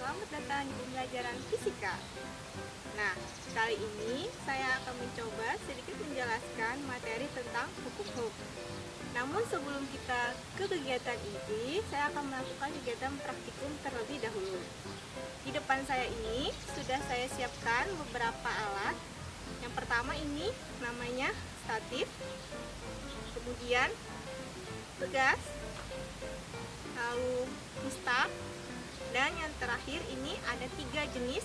selamat datang di pembelajaran fisika. Nah, kali ini saya akan mencoba sedikit menjelaskan materi tentang hukum-hukum. Namun sebelum kita ke kegiatan ini, saya akan melakukan kegiatan praktikum terlebih dahulu. Di depan saya ini sudah saya siapkan beberapa alat. Yang pertama ini namanya statif, kemudian pegas, lalu mistar, dan yang terakhir ini ada 3 jenis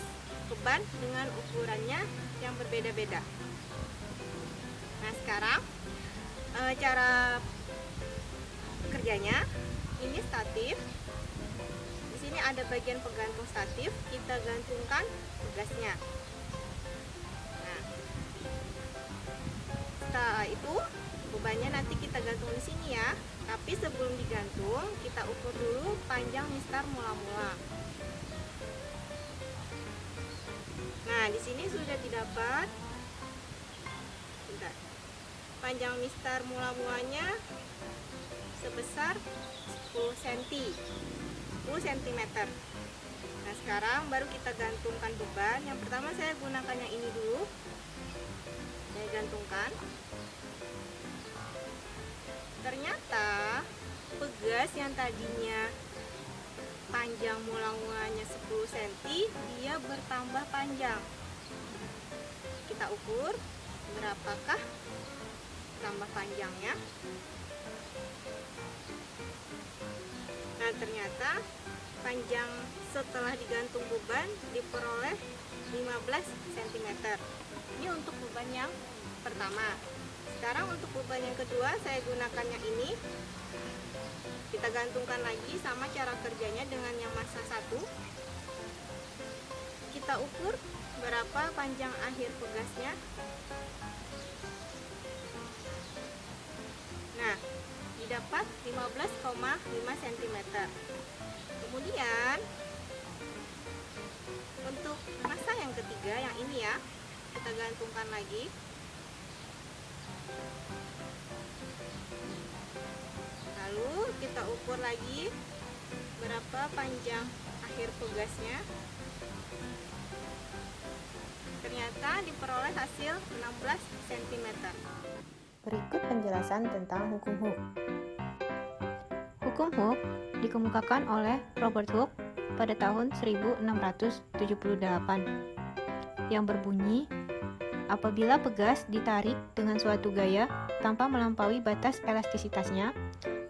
beban dengan ukurannya yang berbeda-beda. Nah, sekarang cara kerjanya ini statif. Di sini ada bagian penggantung statif, kita gantungkan pegasnya. Nah, setelah itu bebannya nanti kita gantung di sini ya. Tapi sebelum digantung, kita ukur dulu panjang mistar mula-mula. Nah, di sini sudah didapat. Bentar. Panjang mistar mula-mulanya sebesar 10 cm. Nah, sekarang baru kita gantungkan beban. Yang pertama saya gunakan yang ini dulu. Saya gantungkan. Ternyata pegas yang tadinya panjang mula-mulanya 10 cm, dia bertambah panjang. Kita ukur berapakah tambah panjangnya. Nah, ternyata panjang setelah digantung beban diperoleh 15 cm. Ini untuk beban yang pertama. Sekarang untuk beban yang kedua saya gunakan yang ini. Kita gantungkan lagi, sama cara kerjanya dengan yang massa 1. Kita ukur berapa panjang akhir pegasnya. Nah, didapat 15,5 cm. Kemudian untuk massa yang ketiga yang ini ya, kita gantungkan lagi. Lalu kita ukur lagi berapa panjang akhir pegasnya. Ternyata diperoleh hasil 16 cm. Berikut penjelasan tentang hukum Hooke. Hukum Hooke dikemukakan oleh Robert Hooke pada tahun 1678 yang berbunyi, apabila pegas ditarik dengan suatu gaya tanpa melampaui batas elastisitasnya,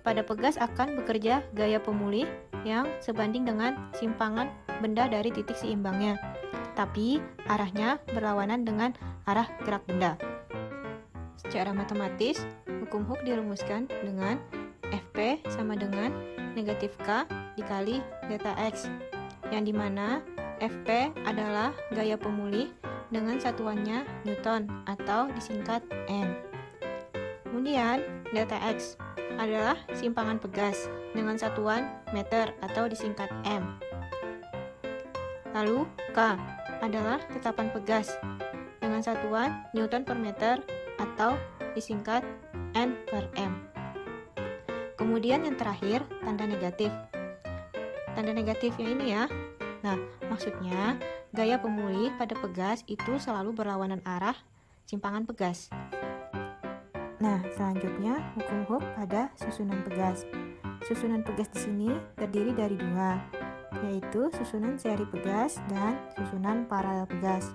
pada pegas akan bekerja gaya pemulih yang sebanding dengan simpangan benda dari titik seimbangnya, tapi arahnya berlawanan dengan arah gerak benda. Secara matematis, hukum Hooke dirumuskan dengan Fp sama dengan negatif K dikali delta X, yang dimana Fp adalah gaya pemulih dengan satuannya Newton atau disingkat N. Kemudian delta X adalah simpangan pegas dengan satuan meter atau disingkat M. Lalu K adalah tetapan pegas dengan satuan Newton per meter atau disingkat N per M. Kemudian yang terakhir tanda negatif. Tanda negatifnya ini ya. Nah, maksudnya gaya pemulih pada pegas itu selalu berlawanan arah simpangan pegas. Nah, selanjutnya hukum Hooke pada susunan pegas. Susunan pegas di sini terdiri dari 2, yaitu susunan seri pegas dan susunan paralel pegas.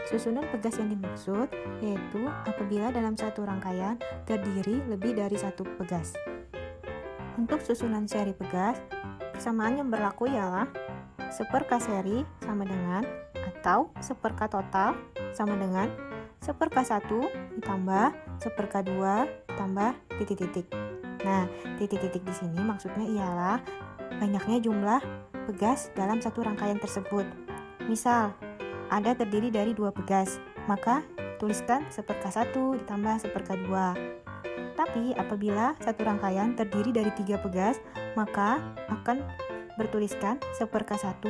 Susunan pegas yang dimaksud yaitu apabila dalam satu rangkaian terdiri lebih dari satu pegas. Untuk susunan seri pegas, persamaan yang berlaku ialah 1/K seri sama dengan atau 1/K total sama dengan 1/K1 ditambah 1/K2 ditambah titik-titik. Nah, titik-titik di sini maksudnya ialah banyaknya jumlah pegas dalam satu rangkaian tersebut. Misal, ada terdiri dari 2 pegas, maka tuliskan 1/K1 ditambah 1/K2. Tapi apabila satu rangkaian terdiri dari 3 pegas, maka akan bertuliskan 1/K1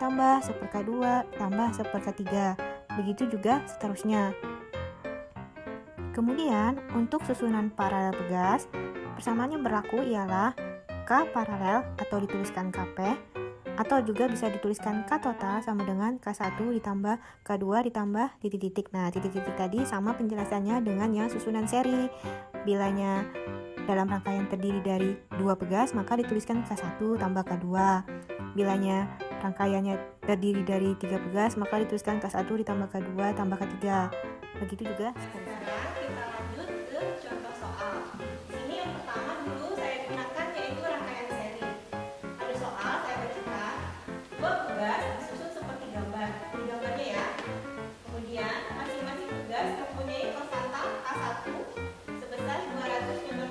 tambah 1/K2 tambah 1/K3. Begitu juga seterusnya. Kemudian untuk susunan paralel pegas, persamaan yang berlaku ialah K paralel atau dituliskan Kp Atau juga bisa dituliskan K total sama dengan K1 ditambah K2 ditambah titik-titik. Nah, titik-titik tadi sama penjelasannya dengan yang susunan seri. Bilanya dalam rangkaian terdiri dari 2 pegas, maka dituliskan K1 tambah K2. Bilanya rangkaiannya terdiri dari 3 pegas, maka dituliskan K1 ditambah K2 tambah K3. Begitu juga sekarang. Sekarang kita lanjut ke contoh soal. Ini yang pertama dulu saya gunakan yaitu rangkaian seri. Ada soal saya bacakan. 2 pegas disusun seperti gambar. Ini gambarnya ya. Kemudian masing-masing pegas mempunyai konstanta K1 sebesar 200 Nm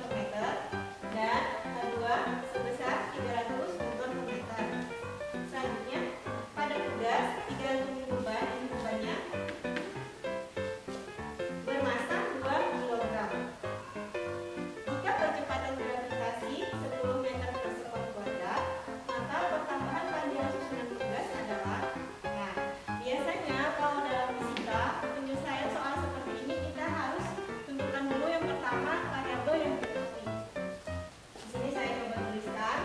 dan K2 sebesar 300 Nm. Selanjutnya, pada pegas 3 beban ini bebannya bermasa 2 kg. Jika kecepatan gravitasi 10 meter per sekon kuadrat, maka pertambahan panjang susunan pegas adalah. Nah, biasanya kalau dalam fisika penyelesaian soal seperti ini kita harus tentukan dulu yang pertama variabel yang ditutupi. Di sini saya coba tuliskan.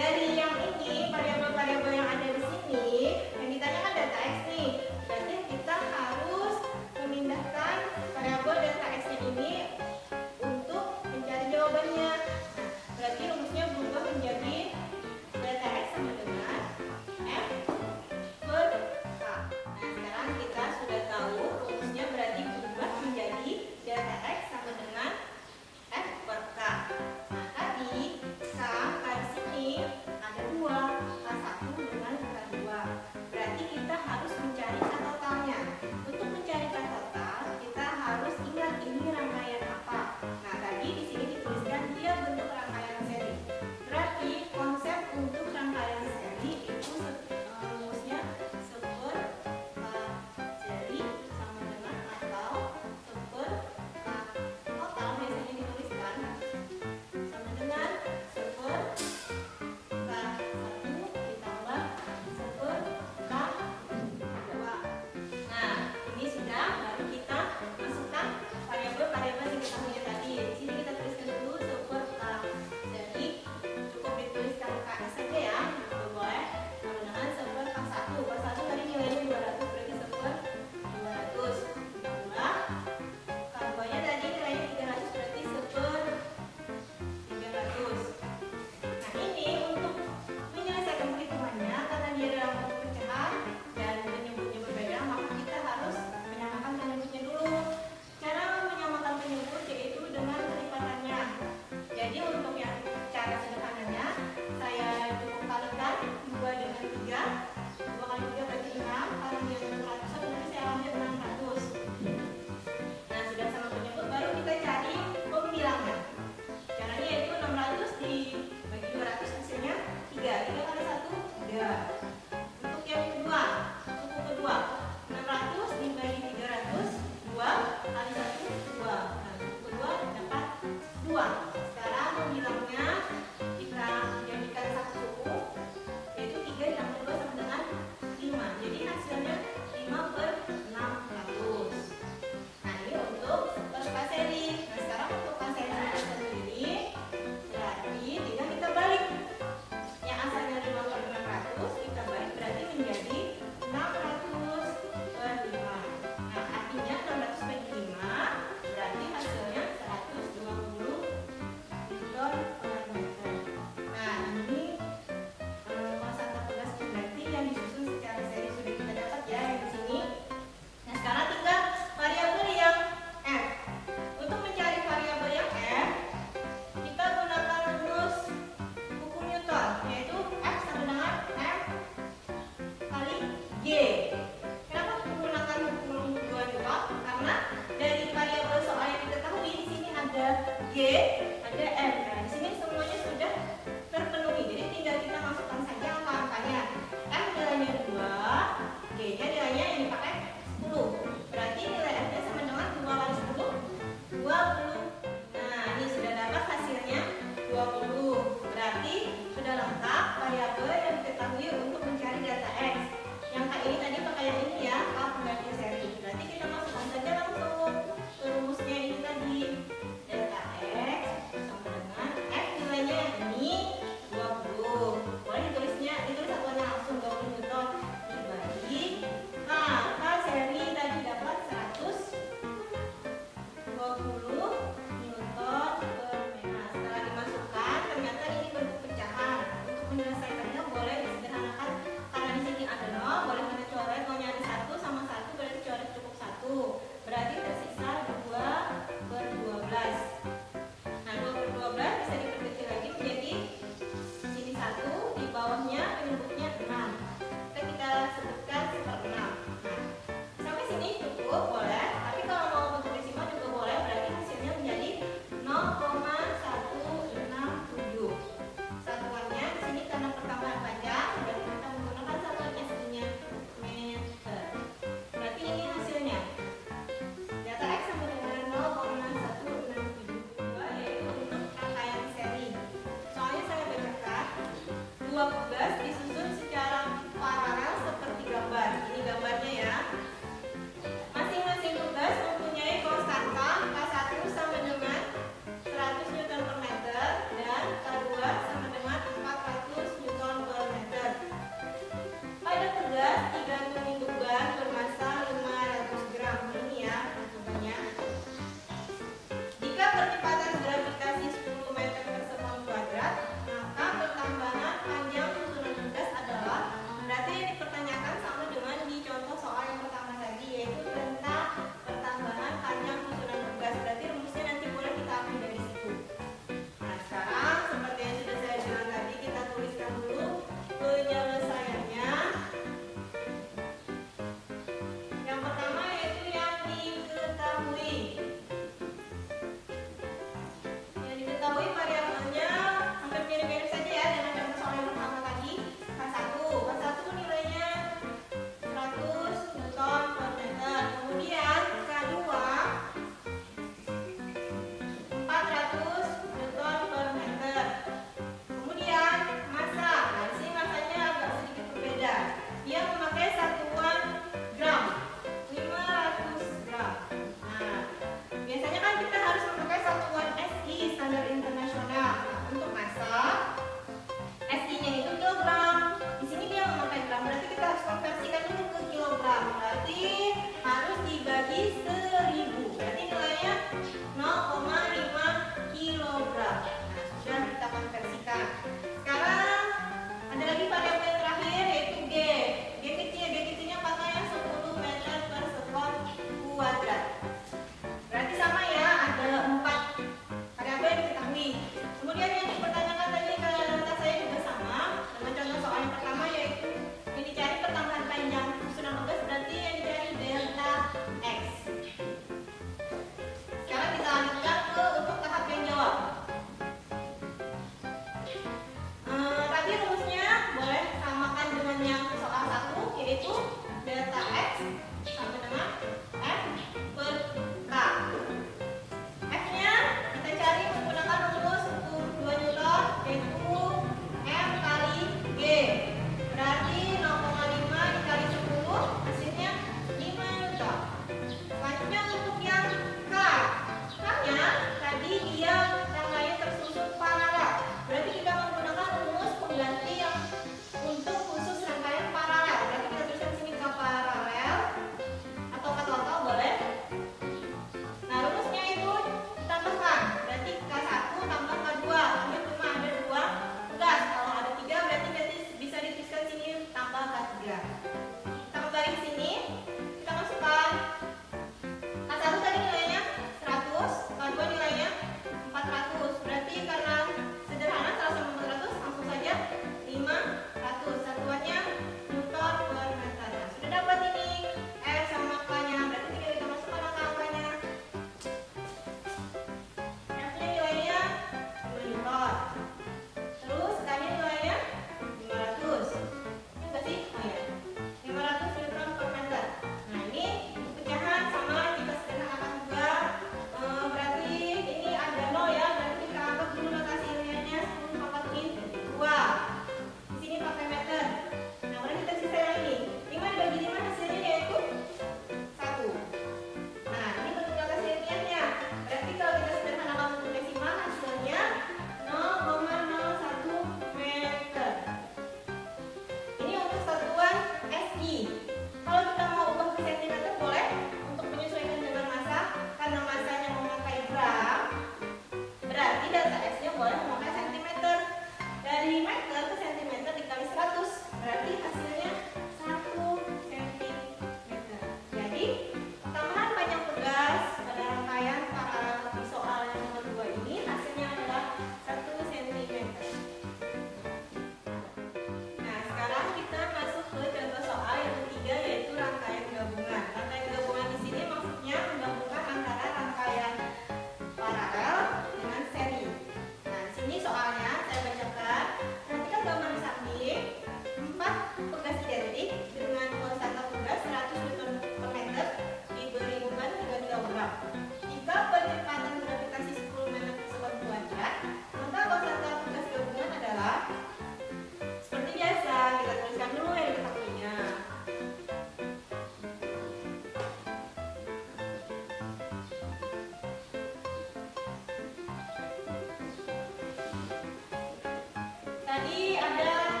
tadi ada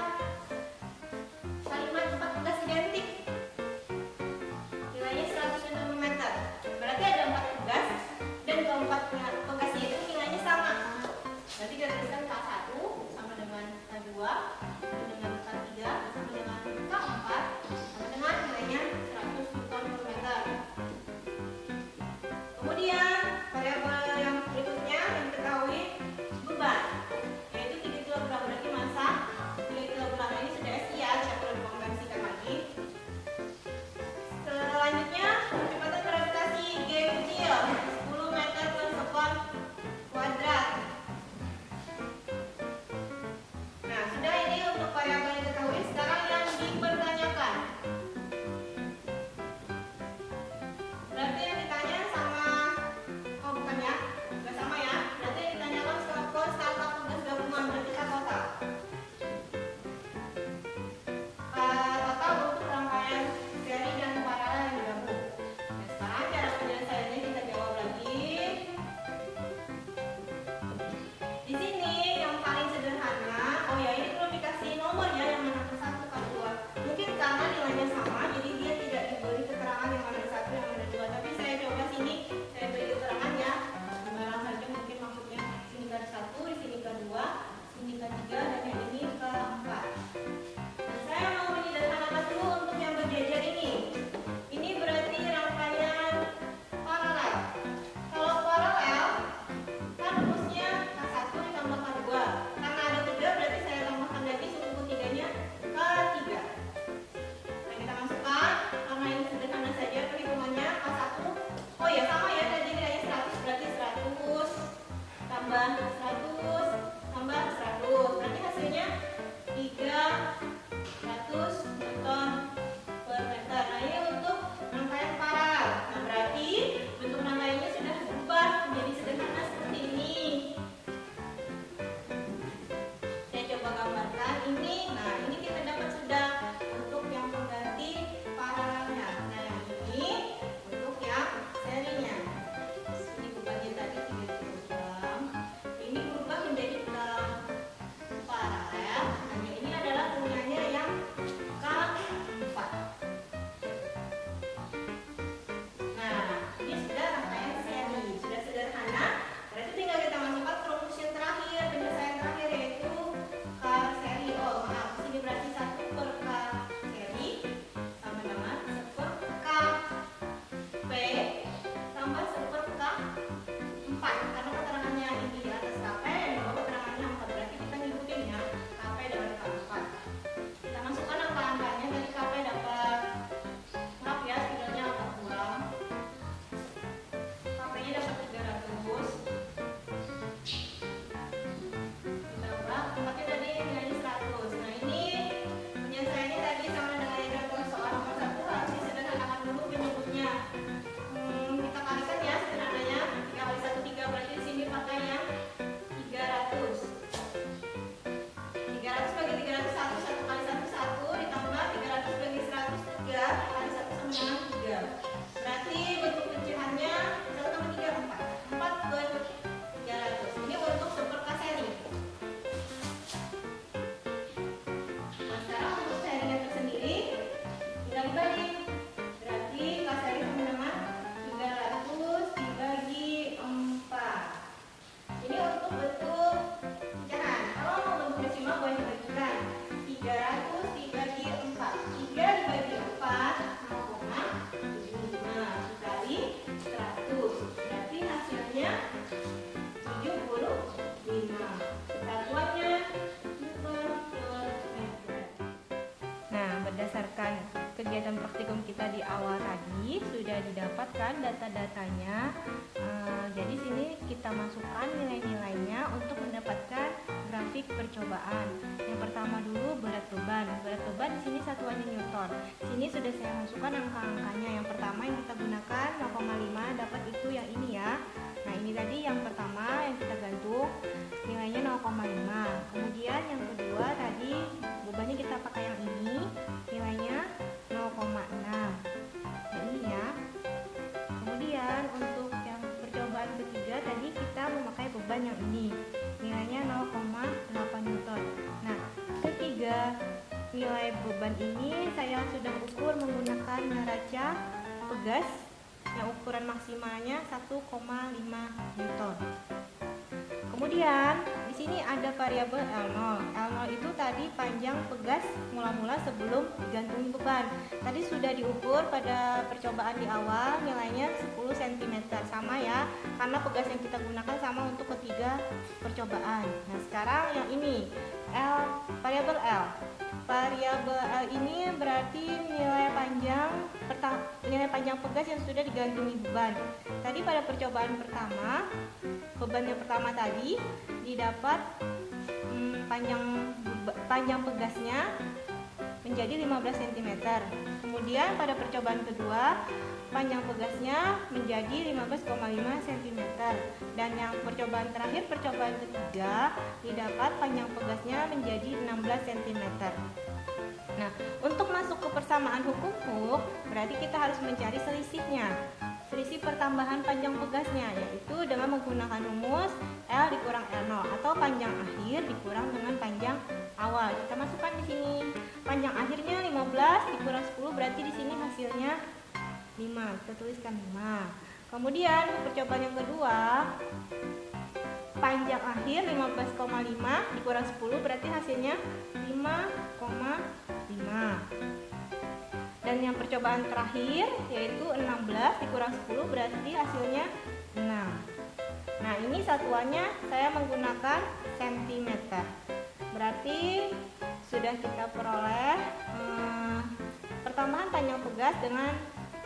kalimat 4 tugas identik. Nilainya 100 Nm. Berarti ada 4 tugas dan keempat tugasnya itu nilainya sama. Berarti kita tuliskan K1 sama dengan K2, sama dengan K3, sama dengan K4, sama dengan nilainya 100 Nm. Kemudian variabel yang berikutnya yang diketahui beban, yaitu 3 kg. Berarti massa 3 kg ini sudah SI ya, tidak perlu dikonversikan lagi. Selanjutnya kecepatan gravitasi G kecil 10 meter per sekon kuadrat. Nah, sudah ini untuk variabel yang diketahui. Sekarang yang dipertanyakan. Berarti yang ditanya sama, oh bukan ya, nggak sama ya. Berarti yang ditanyakan skala tugas gabungan, berarti kita total. Total untuk rangkaian seri dan paralel yang digabung. Nah, sekarang cara penyelesaiannya kita jawab lagi. Di sini yang paling sederhana, oh ya ini belum dikasih nomor ya, yang mana ke 1, K2. Mungkin karena nilainya sama, jadi dia tidak diberi keterangan yang mana 1, yang mana 2. Tapi saya coba sini, saya beri keterangan ya. Sembarang saja mungkin maksudnya sini K1, di sini K2, sini K3, dan yang ini K4. Dan saya mau menyederhanakan dulu untuk yang berjejer ini. Ini berarti rangkaian paralel. Kalau paralel, kan rumusnya K1 ditambah K2. Karena ada 3, berarti saya tambahkan lagi suku 3-nya K3. Nah, kita masukkan, karena ini sederhana saja perhitungannya. K1, oh ya sama ya, tadi nilainya 100, berarti 100 tambah 100 tambah 100, berarti hasilnya 300 Newton per meter. Nah, ini untuk rangkaian paralel. Nah, berarti bentuk rangkaiannya sudah berubah menjadi sederhana seperti ini. Saya coba gambarkan ini. Nah, ini kita dapat sudah untuk yang pengganti paralelnya. Nah, yang ini untuk yang serinya. Ini bebannya tadi 3 kg. Ini berubah menjadi paralel. Hanya ini adalah penggunaannya yang K4. Nah, ini sudah rangkaian seri, sudah sederhana. Berarti tinggal kita masukkan ke rumus yang terakhir, penyelesaian terakhir, yaitu K seri. Oh maaf, sini berarti 1 per K seri sama dengan 1 per K P tambah 1 per K4. Karena keterangannya ini di atas KP, dan di bawah keterangannya 4. Berarti kita ngikutin ya, KP dengan K4. Kita masukkan angka-angkanya. Tadi KP dapat, maaf ya, setidaknya agak kurang. KP-nya dapat 300. Ditambah, tempatnya tadi nilainya 100. Nah, ini penyelesaiannya tadi sama dengan yang dilakukan soal nomor 1, harus disederhanakan dulu penyebutnya. Kita kalikan ya sederhananya. 3 kali 1, 3, berarti di sini pakai yang 300. 300 bagi 300, 1 kali 1, 1, ditambah 300 bagi 100, 3 kali 1 sama dengan 3. Berarti bentuk pecahannya 1 tambah 3, 4. 4 per 300. Ini untuk super K seri. Nah, sekarang untuk serinya tersendiri tinggal dibagi. Berarti K seri sama dengan 300 dibagi 4. Ini untuk bentuk pecahan. Kalau mau bentuk desimal boleh dibagikan. 300 dibagi 4. 3 dibagi 4, 0,75 dikali 100. Berarti hasilnya 75. Satuannya Newton per meter. Nah, berdasarkan kegiatan praktikum kita di awal tadi sudah didapatkan data-datanya. Jadi sini kita masukkan nilai-nilainya untuk mendapatkan grafik percobaan. Yang pertama dulu berat beban. Berat beban di sini satuannya Newton. Sini sudah saya masukkan angka-angkanya. Yang pertama yang kita gunakan 0,5, dapat itu yang ini ya. Nah, ini tadi yang pertama yang kita gantung nilainya 0,5. Kemudian yang kedua tadi bebannya kita pakai yang ini, nilainya 0,6. Yang ini ya. Kemudian untuk yang percobaan ketiga tadi kita memakai beban yang ini, nilainya 0,8 Newton. Nah, kaca pegas yang ukuran maksimalnya 1,5 Newton. Kemudian di sini ada variabel L0. L0 itu tadi panjang pegas mula-mula sebelum digantungi beban. Tadi sudah diukur pada percobaan di awal, nilainya 10 cm. Sama ya, karena pegas yang kita gunakan sama untuk ketiga percobaan. Nah, sekarang yang ini variabel L. Variabel L ini berarti nilai panjang pegas yang sudah digantungi beban. Tadi pada percobaan pertama, beban yang pertama tadi didapat panjang pegasnya menjadi 15 cm. Kemudian pada percobaan kedua, panjang pegasnya menjadi 15,5 cm. Dan yang percobaan terakhir, percobaan ketiga, didapat panjang pegasnya menjadi 16 cm. Nah, untuk masuk ke persamaan hukum Hooke, berarti kita harus mencari selisihnya. Selisih pertambahan panjang pegasnya, yaitu dengan menggunakan rumus L dikurang L0 atau panjang akhir dikurang dengan panjang awal. Kita masukkan di sini. Panjang akhirnya 15 dikurang 10, berarti di sini hasilnya 5. Kita tuliskan 5. Kemudian percobaan yang kedua, panjang akhir 15,5 dikurang 10, berarti hasilnya 5,5. Dan yang percobaan terakhir yaitu 16 dikurang 10, berarti hasilnya 6. Nah, ini satuannya saya menggunakan cm. Berarti sudah kita peroleh pertambahan panjang pegas dengan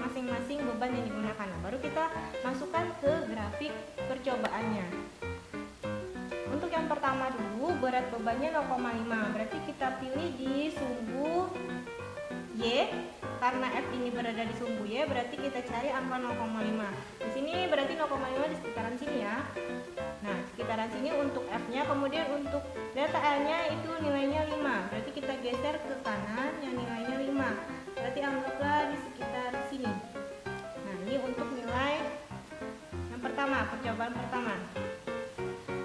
masing-masing beban yang digunakan. Nah, baru kita masukkan ke grafik percobaannya. Untuk yang pertama dulu, berat bebannya 0,5. Berarti kita pilih di sumbu Y. Karena F ini berada di sumbu Y, berarti kita cari angka 0,5. Di sini berarti 0,5 di sekitaran sini ya. Nah, sekitaran sini untuk F-nya, kemudian untuk delta L-nya itu nilainya 5. Berarti kita geser ke kanan yang nilainya 5. Berarti anggaplah di sekitar sini. Nah, ini untuk nilai yang pertama, percobaan pertama.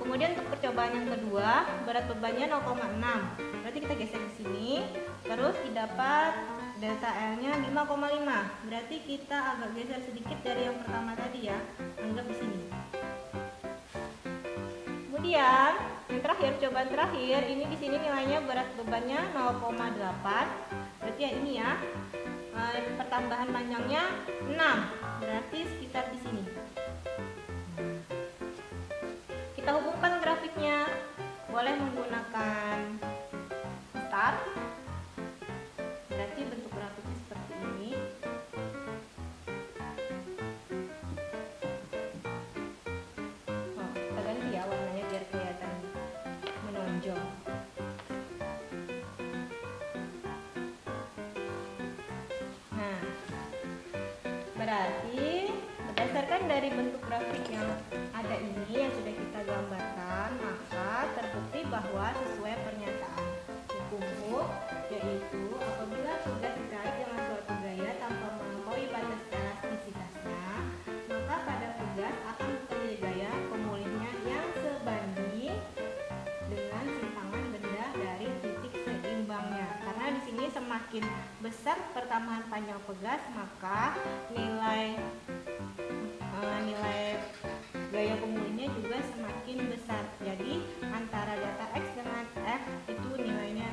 Kemudian untuk percobaan yang kedua, berat bebannya 0,6. Berarti kita geser ke sini, terus didapat delta L-nya 5,5. Berarti kita agak geser sedikit dari yang pertama tadi ya. Anggap di sini. Kemudian yang terakhir, cobaan terakhir, ini di sini nilainya berat bebannya 0,8. Berarti ya ini ya. Pertambahan panjangnya 6. Berarti sekitar di sini. Kita hubungkan grafiknya. Boleh menggunakan star. Berarti bentuk grafiknya seperti ini. Kita ganti ya warnanya biar kelihatan menonjol. Nah, berarti berdasarkan dari bentuk grafik yang ada ini yang sudah kita gambarkan, maka terbukti bahwa sesuai pernyataan hukum Hooke, yaitu apabila pegas ditarik dengan suatu gaya tanpa melampaui batas elastisitasnya, maka pada pegas akan terjadi gaya pemulihnya yang sebanding dengan simpangan benda dari titik seimbangnya. Karena di sini semakin besar pertambahan panjang pegas, maka nilai gaya pemulihnya juga semakin besar. Jadi antara data X dengan F itu nilainya